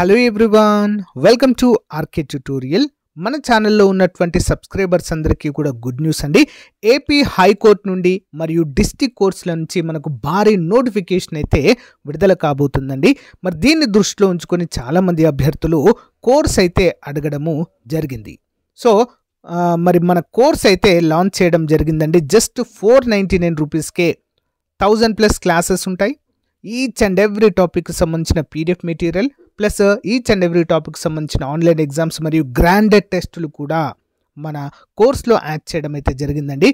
Hello everyone, welcome to RK tutorial. మన ఛానల్లో ఉన్నటువంటి సబ్స్క్రైబర్స్ అందరికీ కూడా గుడ్ న్యూస్ అండి. ఏపీ హైకోర్టు నుండి మరియు డిస్ట్రిక్ట్ కోర్ట్స్ల నుంచి మనకు భారీ నోటిఫికేషన్ అయితే విడుదల కాబోతుందండి. మరి దీన్ని దృష్టిలో ఉంచుకొని చాలామంది అభ్యర్థులు కోర్స్ అయితే అడగడము జరిగింది. సో మరి మన కోర్స్ అయితే లాంచ్ చేయడం జరిగిందండి. జస్ట్ 499 రూపీస్కే 1000+ క్లాసెస్ ఉంటాయి. ఈచ్ అండ్ ఎవ్రీ టాపిక్ సంబంధించిన PDF material plus each and every topic సంబంధించిన ఆన్లైన్ ఎగ్జామ్స్ మరియు గ్రాండెడ్ టెస్టులు కూడా మన కోర్స్లో యాడ్ చేయడం అయితే జరిగిందండి.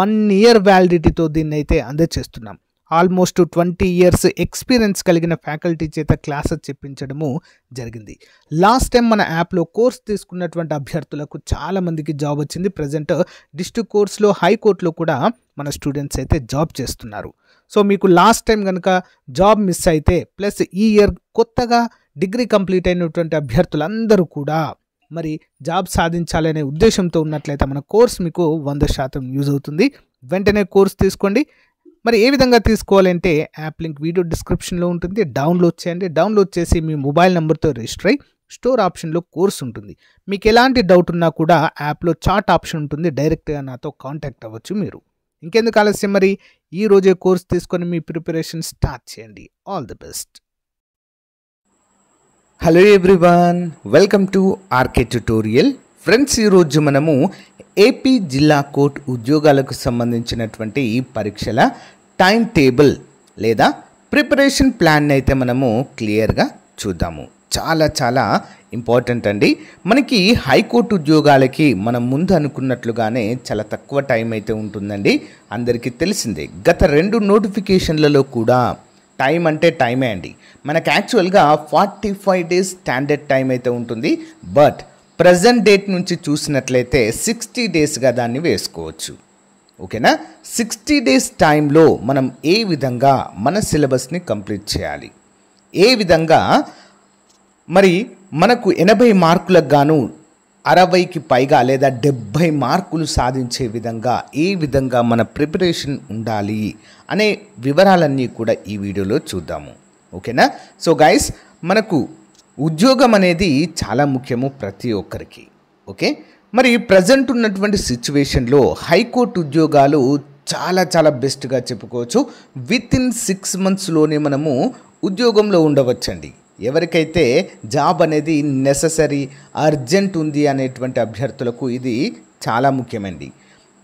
1 year వ్యాలిడిటీతో దీన్ని అయితే అందజేస్తున్నాం. ఆల్మోస్ట్ 20 years ఎక్స్పీరియన్స్ కలిగిన ఫ్యాకల్టీ చేత క్లాసెస్ చెప్పించడము జరిగింది. లాస్ట్ టైం మన యాప్లో కోర్స్ తీసుకున్నటువంటి అభ్యర్థులకు చాలామందికి జాబ్ వచ్చింది. ప్రజెంట్ డిస్ట్రిక్ట్ కోర్స్లో హైకోర్టులో కూడా మన స్టూడెంట్స్ అయితే జాబ్ చేస్తున్నారు. సో మీకు లాస్ట్ టైం కనుక జాబ్ మిస్ అయితే ప్లస్ ఈ ఇయర్ కొత్తగా డిగ్రీ కంప్లీట్ అయినటువంటి అభ్యర్థులందరూ కూడా మరి జాబ్ సాధించాలనే ఉద్దేశంతో ఉన్నట్లయితే మన కోర్స్ మీకు 100% యూజ్ అవుతుంది. వెంటనే కోర్స్ తీసుకోండి. మరి ఏ విధంగా తీసుకోవాలంటే యాప్ లింక్ వీడియో డిస్క్రిప్షన్లో ఉంటుంది. డౌన్లోడ్ చేయండి. డౌన్లోడ్ చేసి మీ మొబైల్ నెంబర్తో రిజిస్టర్ అయ్యి స్టోర్ ఆప్షన్లో కోర్స్ ఉంటుంది. మీకు ఎలాంటి డౌట్ ఉన్నా కూడా యాప్లో చాట్ ఆప్షన్ ఉంటుంది. డైరెక్ట్గా నాతో కాంటాక్ట్ అవ్వచ్చు మీరు. ఇంకెందుకు ఆలస్యం, మరి ఈ రోజే కోర్స్ తీసుకొని మీ ప్రిపరేషన్ స్టార్ట్ చేయండి. All the best. Hello everyone, welcome to RK tutorial. Friends, ఈరోజు మనము ఏపీ జిల్లా కోర్టు ఉద్యోగాలకు సంబంధించినటువంటి ఈ పరీక్షల టైం టేబుల్ లేదా ప్రిపరేషన్ ప్లాన్ అయితే మనము క్లియర్గా చూద్దాము. చాలా ఇంపార్టెంట్ అండి. మనకి హైకోర్టు ఉద్యోగాలకి మనం ముందు అనుకున్నట్లుగానే చాలా తక్కువ టైం అయితే ఉంటుందండి. అందరికీ తెలిసిందే. గత 2 నోటిఫికేషన్లలో కూడా టైం అంటే టైమే అండి. మనకు యాక్చువల్గా 45 days స్టాండర్డ్ టైం అయితే ఉంటుంది. బట్ ప్రజెంట్ డేట్ నుంచి చూసినట్లయితే 60 daysగా దాన్ని వేసుకోవచ్చు. ఓకేనా? 60 days టైంలో మనం ఏ విధంగా మన సిలబస్ని కంప్లీట్ చేయాలి, ఏ విధంగా మరి మనకు 80 మార్కులకు గాను 60కి పైగా లేదా 70 మార్కులు సాధించే విధంగా ఏ విధంగా మన ప్రిపరేషన్ ఉండాలి అనే వివరాలన్నీ కూడా ఈ వీడియోలో చూద్దాము. ఓకేనా? సో గైస్, మనకు ఉద్యోగం అనేది చాలా ముఖ్యము ప్రతి ఒక్కరికి. ఓకే, మరి ప్రజెంట్ ఉన్నటువంటి సిచ్యువేషన్లో హైకోర్టు ఉద్యోగాలు చాలా బెస్ట్గా చెప్పుకోవచ్చు. వితిన్ 6 monthsలోనే మనము ఉద్యోగంలో ఉండవచ్చండి. ఎవరికైతే జాబ్ అనేది నెససరీ అర్జెంట్ ఉంది అనేటువంటి అభ్యర్థులకు ఇది చాలా ముఖ్యమండి.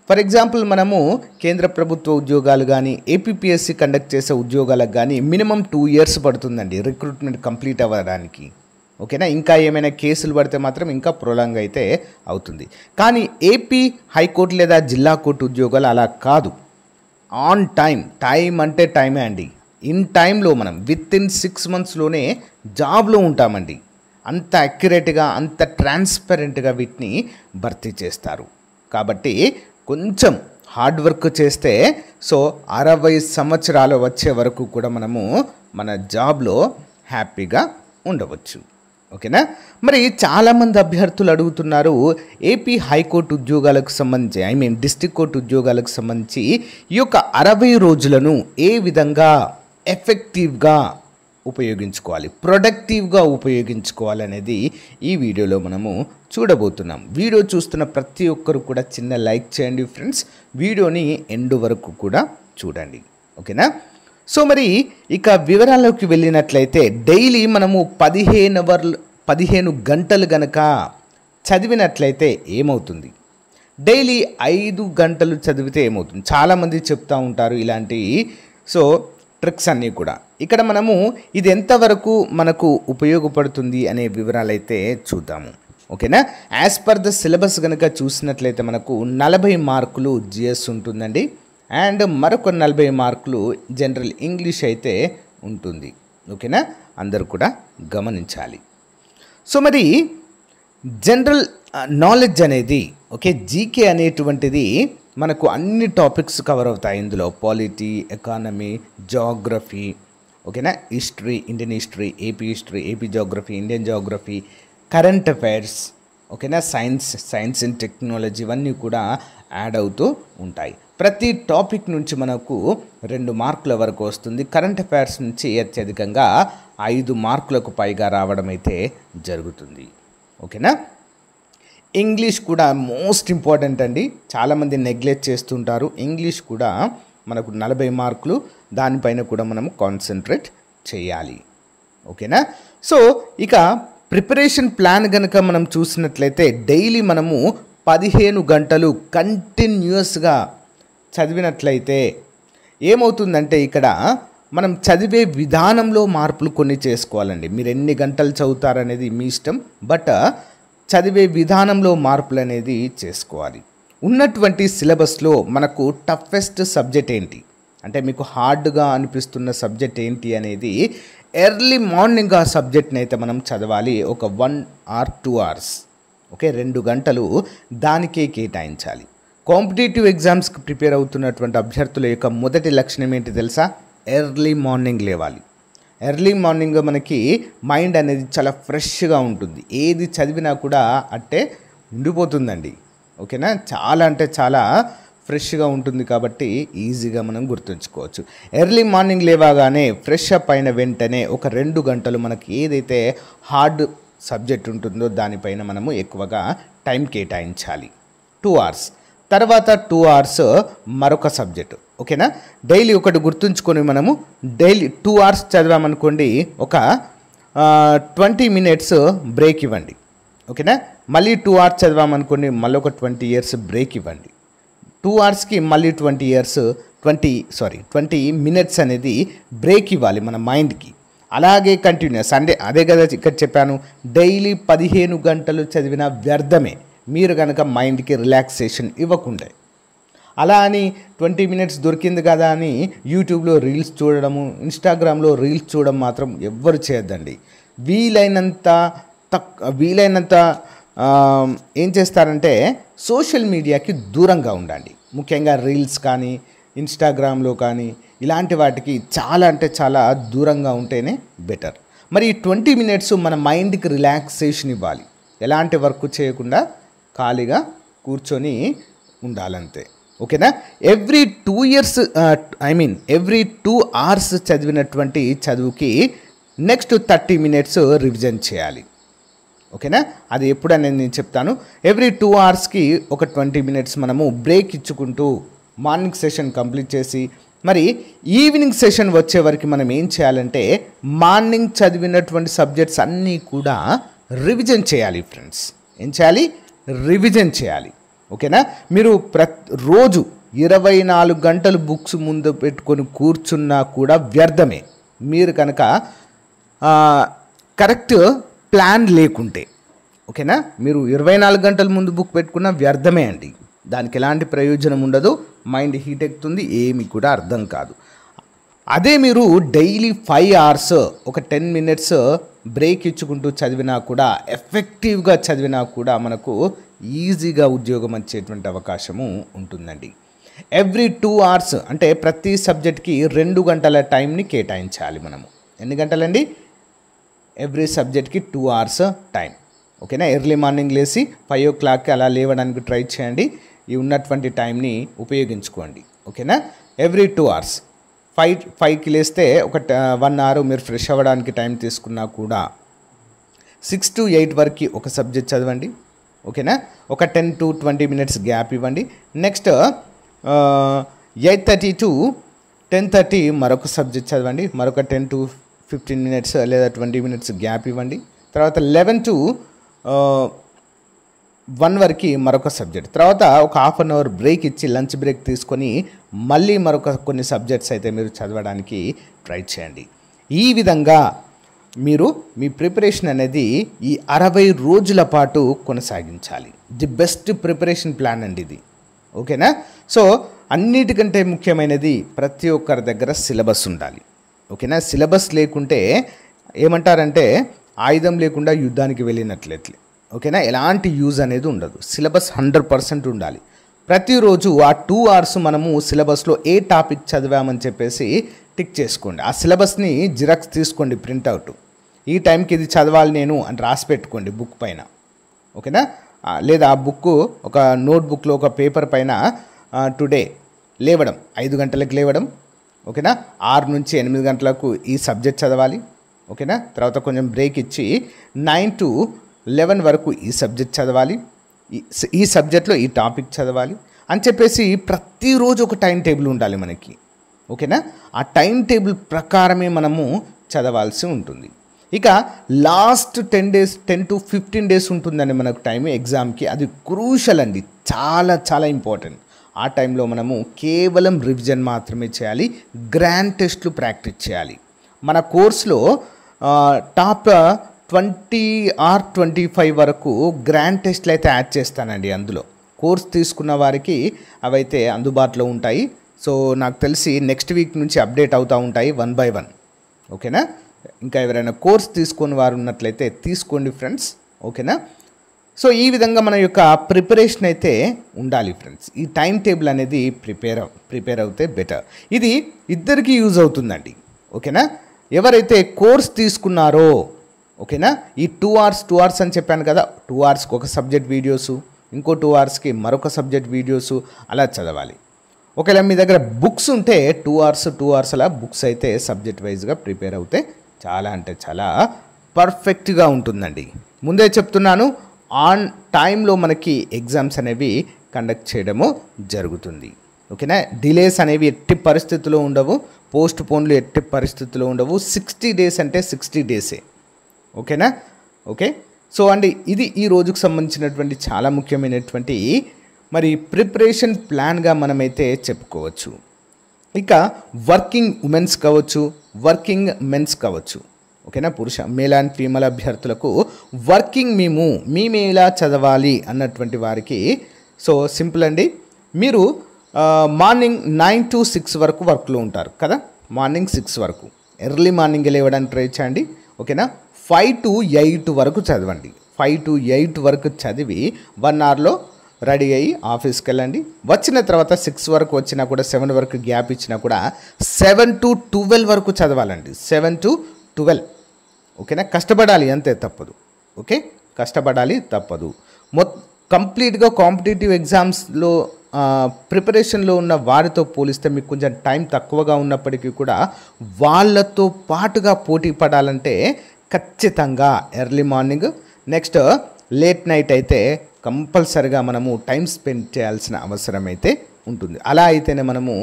ఫర్ ఎగ్జాంపుల్, మనము కేంద్ర ప్రభుత్వ ఉద్యోగాలు కానీ ఏపీపీఎస్సీ కండక్ట్ చేసే ఉద్యోగాలకు కానీ మినిమం 2 years పడుతుందండి రిక్రూట్మెంట్ కంప్లీట్ అవ్వడానికి. ఓకేనా? ఇంకా ఏమైనా కేసులు పడితే మాత్రం ఇంకా ప్రొలాంగ్ అయితే అవుతుంది. కానీ ఏపీ హైకోర్టు లేదా జిల్లా కోర్టు ఉద్యోగాలు అలా కాదు. ఆన్ టైం అంటే టైమే అండి. ఇన్ టైంలో మనం వితిన్ 6 monthsలోనే జాబ్లో ఉంటామండి. అంత అక్యురేట్గా, అంత ట్రాన్స్పరెంట్గా వీటిని భర్తీ చేస్తారు. కాబట్టి కొంచెం హార్డ్ వర్క్ చేస్తే 60 సంవత్సరాలు వచ్చే వరకు కూడా మనము మన జాబ్లో హ్యాపీగా ఉండవచ్చు. ఓకేనా? మరి చాలామంది అభ్యర్థులు అడుగుతున్నారు, ఏపీ హైకోర్టు ఉద్యోగాలకు సంబంధించి డిస్ట్రిక్ట్ కోర్టు ఉద్యోగాలకు సంబంధించి ఈ యొక్క 60 రోజులను ఏ విధంగా ఎఫెక్టివ్గా ఉపయోగించుకోవాలి, ప్రొడక్టివ్గా ఉపయోగించుకోవాలి అనేది ఈ వీడియోలో మనము చూడబోతున్నాం. వీడియో చూస్తున్న ప్రతి ఒక్కరు కూడా చిన్న లైక్ చేయండి ఫ్రెండ్స్. వీడియోని ఎండ్ వరకు కూడా చూడండి. ఓకేనా? సో మరి ఇక వివరాల్లోకి వెళ్ళినట్లయితే డైలీ మనము 15 గంటలు గనక చదివినట్లయితే ఏమవుతుంది, డైలీ 5 గంటలు చదివితే ఏమవుతుంది, చాలామంది చెప్తూ ఉంటారు ఇలాంటి ట్రిక్స్ అన్నీ కూడా. ఇక్కడ మనము ఇది ఎంతవరకు మనకు ఉపయోగపడుతుంది అనే వివరాలైతే చూద్దాము. ఓకేనా? యాజ్ పర్ ద సిలబస్ కనుక చూసినట్లయితే మనకు 40 మార్కులు జిఎస్ ఉంటుందండి. అండ్ మరొక 40 మార్కులు జనరల్ ఇంగ్లీష్ అయితే ఉంటుంది. ఓకేనా? అందరూ కూడా గమనించాలి. సో మరి జనరల్ నాలెడ్జ్ అనేది, జీకే అనేటువంటిది మనకు అన్ని టాపిక్స్ కవర్ అవుతాయి. ఇందులో పాలిటీ, ఎకానమీ, జాగ్రఫీ, ఓకేనా, history, Indian history, AP geography, Indian geography, current affairs, ఓకేనా, సైన్స్ అండ్ టెక్నాలజీ ఇవన్నీ కూడా యాడ్ అవుతూ ఉంటాయి. ప్రతి టాపిక్ నుంచి మనకు 2 మార్కుల వరకు వస్తుంది. కరెంట్ అఫైర్స్ నుంచి అత్యధికంగా 5 మార్కులకు పైగా రావడం అయితే జరుగుతుంది. ఓకేనా. ఇంగ్లీష్ కూడా మోస్ట్ ఇంపార్టెంట్ అండి, చాలామంది నెగ్లెక్ట్ చేస్తుంటారు. ఇంగ్లీష్ కూడా మనకు 40 మార్కులు, దానిపైన కూడా మనం కాన్సన్ట్రేట్ చేయాలి. ఓకేనా. సో ఇక ప్రిపరేషన్ ప్లాన్ కనుక మనం చూసినట్లయితే డైలీ మనము 15 గంటలు కంటిన్యూస్గా చదివినట్లయితే ఏమవుతుందంటే ఇక్కడ మనం చదివే విధానంలో మార్పులు కొన్ని చేసుకోవాలండి. మీరు ఎన్ని గంటలు చదువుతారనేది మీ ఇష్టం, బట్ చదివే విధానంలో మార్పులు అనేది చేసుకోవాలి. ఉన్నటువంటి సిలబస్లో మనకు టఫెస్ట్ సబ్జెక్ట్ ఏంటి అంటే మీకు హార్డ్గా అనిపిస్తున్న సబ్జెక్ట్ ఏంటి అనేది ఎర్లీ మార్నింగ్ ఆ సబ్జెక్ట్ని అయితే మనం చదవాలి. ఒక 1 or 2 hours, ఓకే, 2 గంటలు దానికే కేటాయించాలి. కాంపిటేటివ్ ఎగ్జామ్స్కి ప్రిపేర్ అవుతున్నటువంటి అభ్యర్థుల యొక్క మొదటి లక్షణం ఏంటి తెలుసా? ఎర్లీ మార్నింగ్ లేవాలి. ఎర్లీ మార్నింగ్ మనకి మైండ్ అనేది చాలా ఫ్రెష్గా ఉంటుంది, ఏది చదివినా కూడా అంటే ఉండిపోతుందండి. ఓకేనా, చాలా అంటే చాలా ఫ్రెష్గా ఉంటుంది కాబట్టి ఈజీగా మనం గుర్తుంచుకోవచ్చు. ఎర్లీ మార్నింగ్ లేవగానే ఫ్రెష్ అప్ అయిన వెంటనే ఒక 2 గంటలు మనకి ఏదైతే హార్డ్ సబ్జెక్ట్ ఉంటుందో దానిపైన మనము ఎక్కువగా టైం కేటాయించాలి. 2 hours తర్వాత 2 hours మరొక సబ్జెక్టు. ఓకేనా, డైలీ ఒకటి గుర్తుంచుకొని మనము డైలీ 2 hours చదివామనుకోండి, ఒక 20 minutes బ్రేక్ ఇవ్వండి. ఓకేనా, మళ్ళీ 2 hours చదివామనుకోండి, మళ్ళీ ఒక 20 years బ్రేక్ ఇవ్వండి. 2 hours మళ్ళీ 20 minutes అనేది బ్రేక్ ఇవ్వాలి మన మైండ్కి. అలాగే కంటిన్యూస్ అంటే అదే కదా ఇక్కడ చెప్పాను, డైలీ 15 గంటలు చదివిన వ్యర్థమే మీరు కనుక మైండ్కి రిలాక్సేషన్ ఇవ్వకుండే. అలా అని 20 minutes దొరికింది కదా అని యూట్యూబ్లో రీల్స్ చూడడము, ఇన్స్టాగ్రామ్లో రీల్స్ చూడడం మాత్రం ఎవ్వరు చేయొద్దండి. వీలైనంత ఏం చేస్తారంటే సోషల్ మీడియాకి దూరంగా ఉండండి. ముఖ్యంగా రీల్స్ కానీ ఇన్స్టాగ్రామ్లో కానీ ఇలాంటి వాటికి చాలా అంటే చాలా దూరంగా ఉంటేనే బెటర్. మరి 20 minutes మన మైండ్కి రిలాక్సేషన్ ఇవ్వాలి. ఎలాంటి వర్క్ చేయకుండా ఖాళీగా కూర్చొని ఉండాలంతే. ఓకేనా, ఎవ్రీ 2 hours చదివినటువంటి చదువుకి నెక్స్ట్ 30 minutes రివిజన్ చేయాలి. ఓకేనా, అది ఎప్పుడనేది నేను చెప్తాను. ఎవ్రీ 2 hours ఒక 20 minutes మనము బ్రేక్ ఇచ్చుకుంటూ మార్నింగ్ సెషన్ కంప్లీట్ చేసి మరి ఈవినింగ్ సెషన్ వచ్చే వరకు మనం ఏం చేయాలంటే మార్నింగ్ చదివినటువంటి సబ్జెక్ట్స్ అన్నీ కూడా రివిజన్ చేయాలి ఫ్రెండ్స్. ఏం చేయాలి? రివిజన్ చేయాలి. ఓకేనా, మీరు రోజు 24 గంటలు బుక్స్ ముందు పెట్టుకొని కూర్చున్నా కూడా వ్యర్థమే మీరు కనుక కరెక్ట్ ప్లాన్ లేకుంటే. ఓకేనా, మీరు 24 గంటల ముందు బుక్ పెట్టుకున్న వ్యర్థమే అండి, దానికి ఎలాంటి ప్రయోజనం ఉండదు, మైండ్ హీట్ ఎక్కుతుంది, ఏమి కూడా అర్థం కాదు. అదే మీరు డైలీ 5 hours ఒక 10 minutes బ్రేక్ ఇచ్చుకుంటూ చదివినా కూడా, ఎఫెక్టివ్గా చదివినా కూడా మనకు ఈజీగా ఉద్యోగం వచ్చేటువంటి అవకాశము ఉంటుందండి. ఎవ్రీ 2 hours అంటే ప్రతి సబ్జెక్ట్కి 2 గంటల టైంని కేటాయించాలి మనము. ఎన్ని గంటలండి? ఎవ్రీ సబ్జెక్ట్కి 2 hours టైం. ఓకేనా, ఎర్లీ మార్నింగ్ లేచి 5 o'clock అలా లేవడానికి ట్రై చేయండి. ఈ ఉన్నటువంటి టైంని ఉపయోగించుకోండి. ఓకేనా, ఎవ్రీ 2 hours 5కి లేస్తే ఒక 1 hour మీరు ఫ్రెష్ అవ్వడానికి టైం తీసుకున్నా కూడా 6 to 8 వరకు ఒక సబ్జెక్ట్ చదవండి. ఓకేనా, ఒక 10 to 20 minutes గ్యాప్ ఇవ్వండి. నెక్స్ట్ 8:30 to 10:30 మరొక సబ్జెక్ట్ చదవండి. మరొక 10 to 15 minutes లేదా 20 minutes గ్యాప్ ఇవ్వండి. తర్వాత 11 to 1 వరకు మరొక సబ్జెక్ట్. తర్వాత ఒక 1/2 hour బ్రేక్ ఇచ్చి లంచ్ బ్రేక్ తీసుకొని మళ్ళీ మరొక కొన్ని సబ్జెక్ట్స్ అయితే మీరు చదవడానికి ట్రై చేయండి. ఈ విధంగా మీరు మీ ప్రిపరేషన్ అనేది ఈ 60 రోజుల పాటు కొనసాగించాలి. ది బెస్ట్ ప్రిపరేషన్ ప్లాన్ అండి ఇది. ఓకేనా, సో అన్నిటికంటే ముఖ్యమైనది ప్రతి ఒక్కరి దగ్గర సిలబస్ ఉండాలి. ఓకేనా, సిలబస్ లేకుంటే ఏమంటారంటే ఆయుధం లేకుండా యుద్ధానికి వెళ్ళినట్లయితే. ఓకేనా, ఎలాంటి యూజ్ అనేది ఉండదు. సిలబస్ 100% ఉండాలి. ప్రతిరోజు ఆ 2 hours మనము సిలబస్లో ఏ టాపిక్ చదివామని చెప్పేసి టిక్ చేసుకోండి. ఆ సిలబస్ని జిరాక్స్ తీసుకోండి, ప్రింట్అవుట్. ఈ టైంకి ఇది చదవాలి నేను అని రాసి పెట్టుకోండి బుక్ పైన. ఓకేనా, లేదా ఆ బుక్ ఒక నోట్బుక్లో ఒక పేపర్ పైన టుడే లేవడం 5 గంటలకు లేవడం, ఓకేనా. 6 నుంచి 8 గంటలకు ఈ సబ్జెక్ట్ చదవాలి, ఓకేనా. తర్వాత కొంచెం బ్రేక్ ఇచ్చి 9 to 11 వరకు ఈ సబ్జెక్ట్ చదవాలి, ఈ సబ్జెక్ట్లో ఈ టాపిక్ చదవాలి అని చెప్పేసి ప్రతిరోజు ఒక టైం టేబుల్ ఉండాలి మనకి, ఓకేనా. ఆ టైం టేబుల్ ప్రకారమే మనము చదవాల్సి ఉంటుంది. ఇక లాస్ట్ 10 to 15 డేస్ ఉంటుందండి మనకు టైం ఎగ్జామ్కి. అది క్రూషల్ అండి, చాలా చాలా ఇంపార్టెంట్. ఆ టైంలో మనము కేవలం రివిజన్ మాత్రమే చేయాలి, గ్రాండ్ టెస్ట్లు ప్రాక్టీస్ చేయాలి. మన కోర్సులో టాప్ 20 or 25 వరకు గ్రాండ్ టెస్ట్లు అయితే యాడ్ చేస్తానండి. అందులో కోర్స్ తీసుకున్న వారికి అవైతే అందుబాటులో ఉంటాయి. సో నాకు తెలిసి నెక్స్ట్ వీక్ నుంచి అప్డేట్ అవుతూ ఉంటాయి 1 by 1, ఓకేనా. ఇంకా ఎవరైనా కోర్స్ తీసుకొని వారు ఉన్నట్లయితే తీసుకోండి ఫ్రెండ్స్, ఓకేనా. సో ఈ విధంగా మన యొక్క ప్రిపరేషన్ అయితే ఉండాలి ఫ్రెండ్స్. ఈ టైం టేబుల్ అనేది ప్రిపేర్ అవుతే బెటర్. ఇది ఇద్దరికీ యూజ్ అవుతుందండి, ఓకేనా. ఎవరైతే కోర్స్ తీసుకున్నారో, ఓకేనా, ఈ 2 hours అని చెప్పాను కదా, 2 hours ఒక సబ్జెక్ట్ వీడియోసు, ఇంకో 2 hours మరొక సబ్జెక్ట్ వీడియోసు అలా చదవాలి. ఒకవేళ మీ దగ్గర బుక్స్ ఉంటే 2 hours అలా బుక్స్ అయితే సబ్జెక్ట్ వైజ్గా ప్రిపేర్ అవుతే చాలా అంటే చాలా పర్ఫెక్ట్గా ఉంటుందండి. ముందే చెప్తున్నాను, ఆన్ టైంలో మనకి ఎగ్జామ్స్ అనేవి కండక్ట్ చేయడము జరుగుతుంది, ఓకేనా. డిలేస్ అనేవి ఎట్టి పరిస్థితుల్లో ఉండవు, పోస్ట్ పోన్లు ఎట్టి పరిస్థితుల్లో ఉండవు. 60 days అంటే 60 days, ఓకేనా. ఓకే, సో అండి ఇది ఈ రోజుకు సంబంధించినటువంటి చాలా ముఖ్యమైనటువంటి మరి ప్రిపరేషన్ ప్లాన్గా మనమైతే చెప్పుకోవచ్చు. ఇక వర్కింగ్ ఉమెన్స్ కావచ్చు, వర్కింగ్ మెన్స్ కావచ్చు, ఓకేనా. మేల్ అండ్ ఫీమేల్ అభ్యర్థులకు వర్కింగ్ మేము ఎలా చదవాలి అన్నటువంటి వారికి సో సింపుల్ అండి. మీరు మార్నింగ్ 9 to 6 వరకు వర్క్లో ఉంటారు కదా, మార్నింగ్ 6 వరకు ఎర్లీ మార్నింగ్ లేవడానికి ట్రై చేయండి, ఓకేనా. 5 to 8 వరకు చదవండి. 5 to 8 వరకు చదివి 1 hourలో రెడీ అయ్యి ఆఫీస్కి వెళ్ళండి. వచ్చిన తర్వాత 6 వరకు వచ్చినా కూడా 7 వరకు గ్యాప్ ఇచ్చినా కూడా 7 to 12 వరకు చదవాలండి. 7 to 12, ఓకేనా. కష్టపడాలి అంతే, తప్పదు, ఓకే, కష్టపడాలి తప్పదు. కంప్లీట్గా కాంపిటేటివ్ ఎగ్జామ్స్లో ప్రిపరేషన్లో ఉన్న వారితో పోలిస్తే మీకు కొంచెం టైం తక్కువగా ఉన్నప్పటికీ కూడా వాళ్ళతో పాటుగా పోటీ పడాలంటే ఖచ్చితంగా early morning, next late night అయితే కంపల్సరిగా మనము టైం స్పెండ్ చేయాల్సిన అవసరం అయితే ఉంటుంది. అలా అయితేనే మనము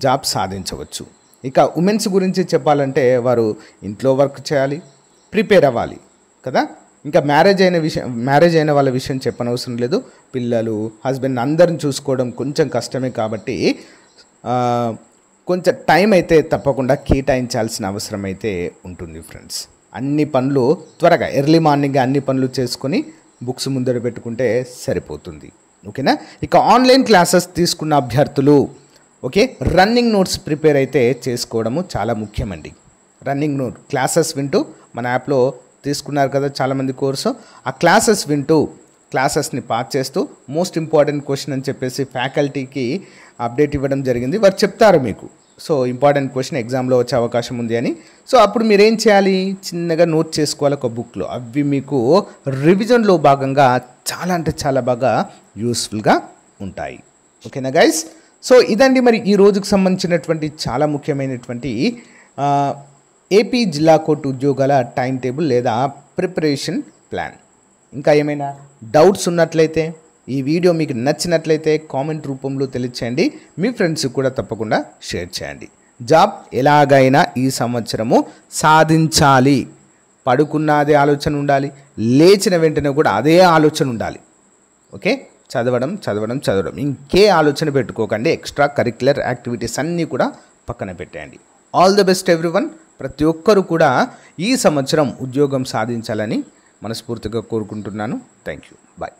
జాబ్ సాధించవచ్చు. ఇక ఉమెన్స్ గురించి చెప్పాలంటే వారు ఇంట్లో వర్క్ చేయాలి, ప్రిపేర్ అవ్వాలి కదా. ఇంకా మ్యారేజ్ అయిన వాళ్ళ విషయం చెప్పనవసరం లేదు. పిల్లలు, హస్బెండ్ అందరిని చూసుకోవడం కొంచెం కష్టమే కాబట్టి కొంచెం టైం అయితే తప్పకుండా కేటాయించాల్సిన అవసరం అయితే ఉంటుంది ఫ్రెండ్స్. అన్ని పనులు త్వరగా ఎర్లీ మార్నింగ్ అన్ని పనులు చేసుకొని బుక్స్ ముందర పెట్టుకుంటే సరిపోతుంది, ఓకేనా. ఇక ఆన్లైన్ క్లాసెస్ తీసుకున్న అభ్యర్థులు ఓకే, రన్నింగ్ నోట్స్ ప్రిపేర్ అయితే చేసుకోవడము చాలా ముఖ్యమండి. రన్నింగ్ నోట్ క్లాసెస్ వింటూ మన యాప్లో తీసుకున్నారు కదా చాలామంది కోర్సు, ఆ క్లాసెస్ వింటూ క్లాసెస్ని పాస్ చేస్తూ మోస్ట్ ఇంపార్టెంట్ క్వశ్చన్ అని చెప్పేసి ఫ్యాకల్టీకి అప్డేట్ ఇవ్వడం జరిగింది. వారు చెప్తారు మీకు, సో ఇంపార్టెంట్ క్వశ్చన్ ఎగ్జామ్లో వచ్చే అవకాశం ఉంది అని. సో అప్పుడు మీరు ఏం చేయాలి, చిన్నగా నోట్ చేసుకోవాలి ఒక బుక్లో. అవి మీకు రివిజన్లో భాగంగా చాలా అంటే చాలా బాగా యూస్ఫుల్గా ఉంటాయి, ఓకేనా గైస్. సో ఇదండి మరి ఈ రోజుకు సంబంధించినటువంటి చాలా ముఖ్యమైనటువంటి ఏపీ జిల్లా కోర్టు ఉద్యోగాల టైం టేబుల్ లేదా ప్రిపరేషన్ ప్లాన్. ఇంకా ఏమైనా డౌట్స్ ఉన్నట్లయితే, ఈ వీడియో మీకు నచ్చినట్లయితే కామెంట్ రూపంలో తెలియచేయండి. మీ ఫ్రెండ్స్కి కూడా తప్పకుండా షేర్ చేయండి. జాబ్ ఎలాగైనా ఈ సంవత్సరము సాధించాలి. పడుకున్న ఆలోచన ఉండాలి, లేచిన వెంటనే కూడా అదే ఆలోచన ఉండాలి, ఓకే. చదవడం చదవడం చదవడం, ఇంకే ఆలోచన పెట్టుకోకండి. ఎక్స్ట్రా కరిక్యులర్ యాక్టివిటీస్ అన్నీ కూడా పక్కన పెట్టేయండి. All the best everyone. ప్రతి ఒక్కరు కూడా ఈ సంవత్సరం ఉద్యోగం సాధించాలని మనస్ఫూర్తిగా కోరుకుంటున్నాను. Thank you, bye.